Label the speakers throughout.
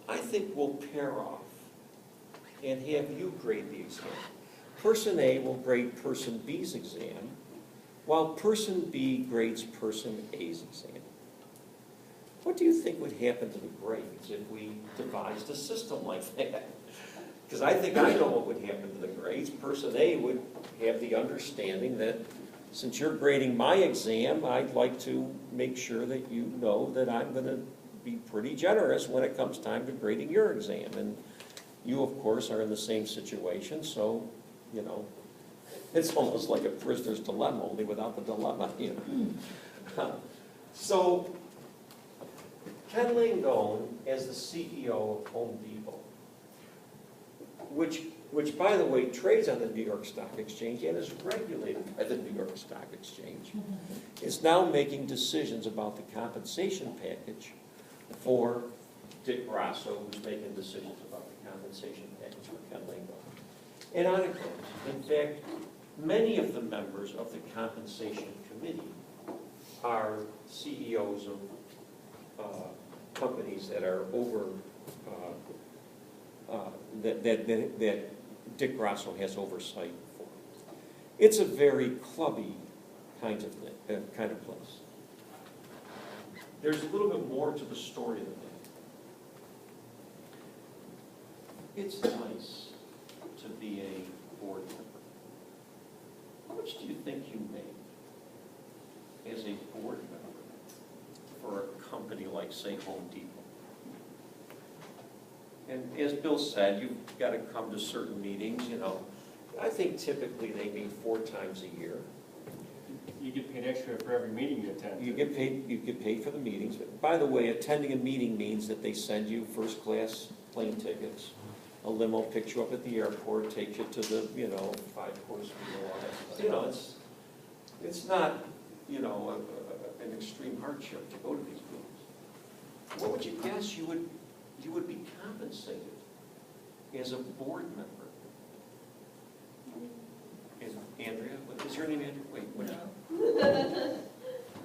Speaker 1: I think we'll pair off and have you grade the exam. Person A will grade person B's exam, while person B grades person A's exam. What do you think would happen to the grades if we devised a system like that? Because I think I know what would happen to the grades. Person A would have the understanding that since you're grading my exam, I'd like to make sure that you know that I'm going to be pretty generous when it comes time to grading your exam. And you, of course, are in the same situation, so, you know, it's almost like a prisoner's dilemma, only without the dilemma, you know. So, Ken Langone, as the CEO of Home Depot, which, by the way, trades on the New York Stock Exchange and is regulated by the New York Stock Exchange, is now making decisions about the compensation package for Dick Grasso, who's making decisions about the compensation package for Ken Langone. And on it goes. In fact, many of the members of the compensation committee are CEOs of companies that are over, that Dick Grasso has oversight for. It's a very clubby kind of place. There's a little bit more to the story than that. It's nice to be a board member. How much do you think you make as a board member for a company like, say, Home Depot? And as Bill said, you've got to come to certain meetings, you know. I think typically they meet 4 times a year.
Speaker 2: You get paid extra for every meeting you attend.
Speaker 1: You get paid for the meetings. But by the way, attending a meeting means that they send you first-class plane tickets. A limo picks you up at the airport, takes you to the, you know, 5-course meal. You know, it's not, you know, an extreme hardship to go to these meetings. What would you guess you would be compensated as a board member? Andrea, is your name Andrea? Wait, what?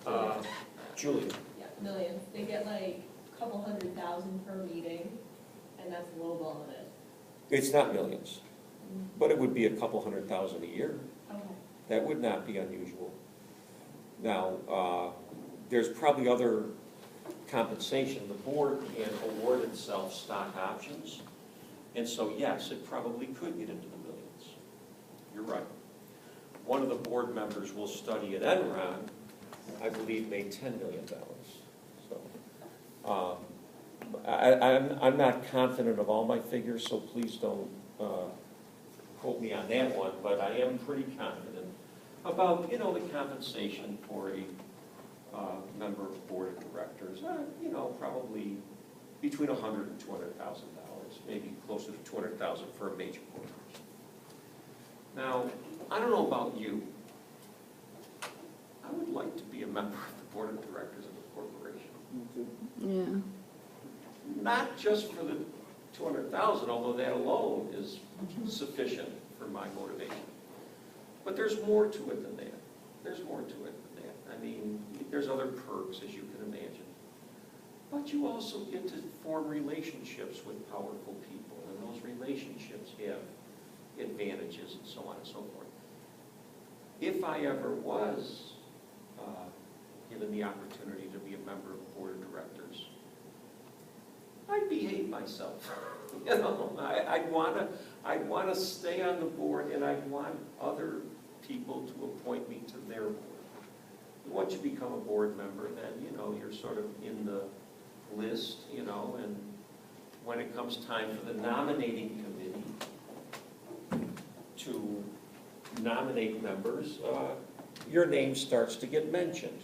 Speaker 3: No.
Speaker 1: Julia.
Speaker 3: Yeah, millions. They get like a couple $100,000 per meeting, and that's lowballing it.
Speaker 1: It's not millions, but it would be a couple $100,000 a year.
Speaker 3: Okay.
Speaker 1: That would not be unusual. Now, there's probably other compensation. The board can award itself stock options, and so yes, it probably could get into the millions. You're right. One of the board members will study at Enron, I believe, made $10 million. So, I'm not confident of all my figures, so please don't quote me on that one, but I am pretty confident about, you know, the compensation for a member of the board of directors. You know, probably between $100,000 and $200,000, maybe closer to $200,000 for a major corporation. Now, I don't know about you. I would like to be a member of the board of directors of a corporation.
Speaker 4: Yeah.
Speaker 1: Not just for the $200,000, although that alone is sufficient for my motivation. But there's more to it than that. There's more to it than that. I mean, there's other perks, as you can imagine. But you also get to form relationships with powerful people, and those relationships have advantages and so on and so forth. If I ever was given the opportunity to be a member of the board of directors, I'd behave myself. You know, I'd want to stay on the board, and I'd want other people to appoint me to their board. Once you become a board member, then, you know, you're sort of in the list, you know, and when it comes time for the nominating committee to nominate members, your name starts to get mentioned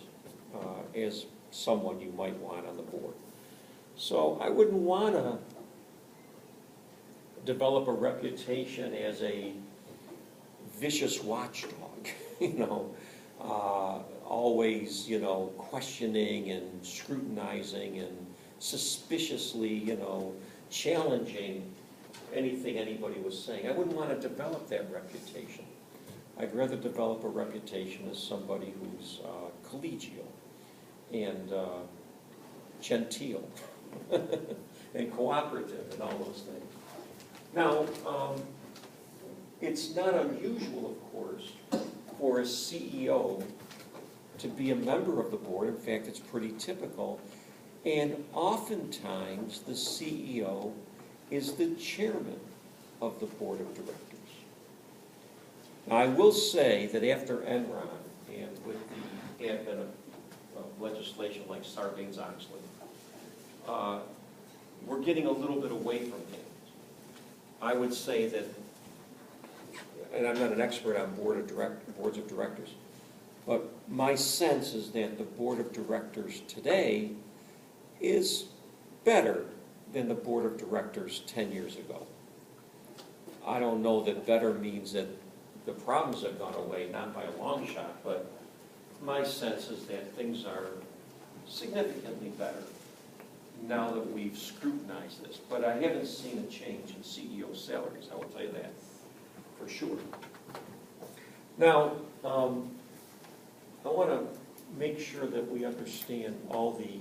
Speaker 1: as someone you might want on the board. So I wouldn't want to develop a reputation as a vicious watchdog, you know, always, you know, questioning and scrutinizing and suspiciously, you know, challenging anything anybody was saying. I wouldn't want to develop that reputation. I'd rather develop a reputation as somebody who's collegial and genteel and cooperative and all those things. Now, it's not unusual, of course, for a CEO to be a member of the board. In fact, it's pretty typical. And oftentimes, the CEO is the chairman of the board of directors. Now, I will say that after Enron and with the advent of legislation like Sarbanes-Oxley, we're getting a little bit away from that. I would say that, and I'm not an expert on boards of directors, but my sense is that the board of directors today is better than the board of directors 10 years ago. I don't know that better means that the problems have gone away, not by a long shot, but my sense is that things are significantly better now that we've scrutinized this. But I haven't seen a change in CEO salaries, I will tell you that, for sure. Now, I want to make sure that we understand all the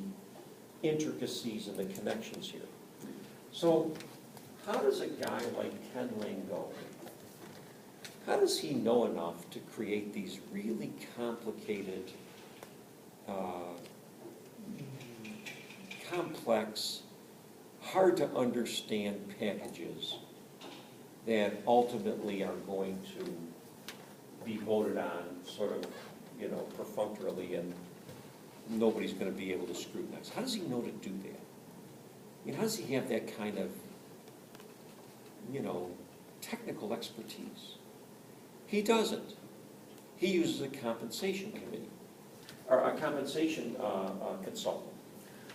Speaker 1: intricacies and the connections here. So, how does a guy like Ken Langone, how does he know enough to create these really complicated, complex, hard to understand packages that ultimately are going to be voted on sort of, perfunctorily, and nobody's going to be able to scrutinize? How does he know to do that? I mean, how does he have that kind of, technical expertise? He doesn't. He uses a compensation committee, or a compensation consultant.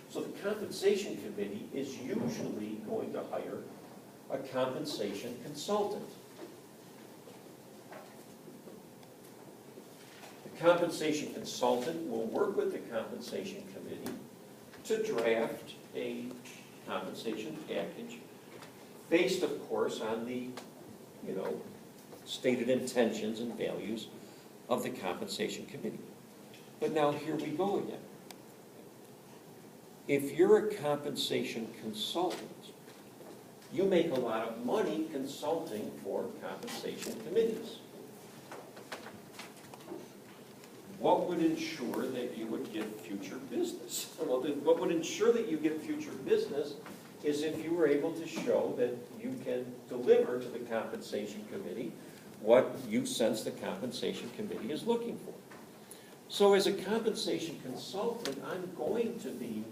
Speaker 1: So the compensation committee is usually going to hire a compensation consultant. The compensation consultant will work with the compensation committee to draft a compensation package based, of course, on the, stated intentions and values of the compensation committee. But now here we go again. If you're a compensation consultant, you make a lot of money consulting for compensation committees. What would ensure that you would get future business? Well, what would ensure that you get future business is if you were able to show that you can deliver to the compensation committee what you sense the compensation committee is looking for. So as a compensation consultant, I'm going to be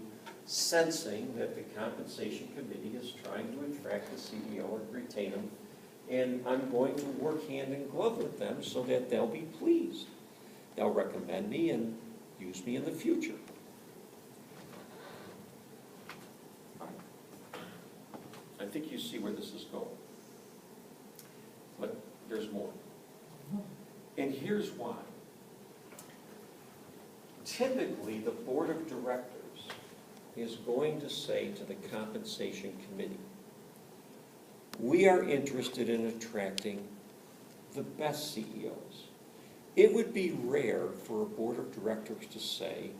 Speaker 1: sensing that the compensation committee is trying to attract the CEO and retain him, and I'm going to work hand in glove with them so that they'll be pleased. They'll recommend me and use me in the future. I think you see where this is going. But there's more. And here's why. Typically, the board of directors is going to say to the compensation committee, we are interested in attracting the best CEOs. It would be rare for a board of directors to say,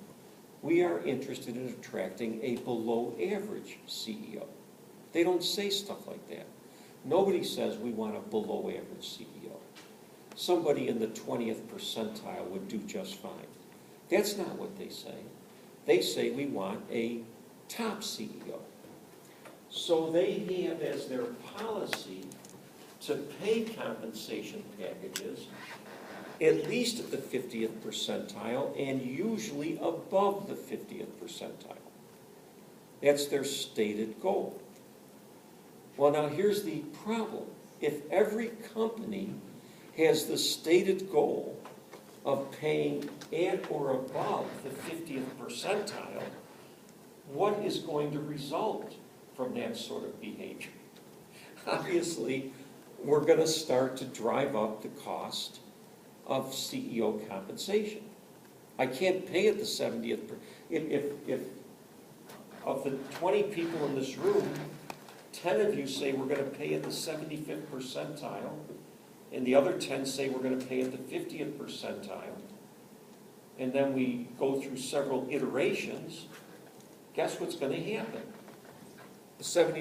Speaker 1: we are interested in attracting a below average CEO. They don't say stuff like that. Nobody says we want a below average CEO. Somebody in the 20th percentile would do just fine. That's not what they say. They say we want a top CEO. So they have as their policy to pay compensation packages at least at the 50th percentile and usually above the 50th percentile. That's their stated goal. Well, now here's the problem. If every company has the stated goal of paying at or above the 50th percentile, what is going to result from that sort of behavior? Obviously, we're going to start to drive up the cost of CEO compensation. I can't pay at the 70th. If of the 20 people in this room, 10 of you say we're going to pay at the 75th percentile, and the other 10 say we're going to pay at the 50th percentile, and then we go through several iterations, guess what's going to happen?
Speaker 4: 70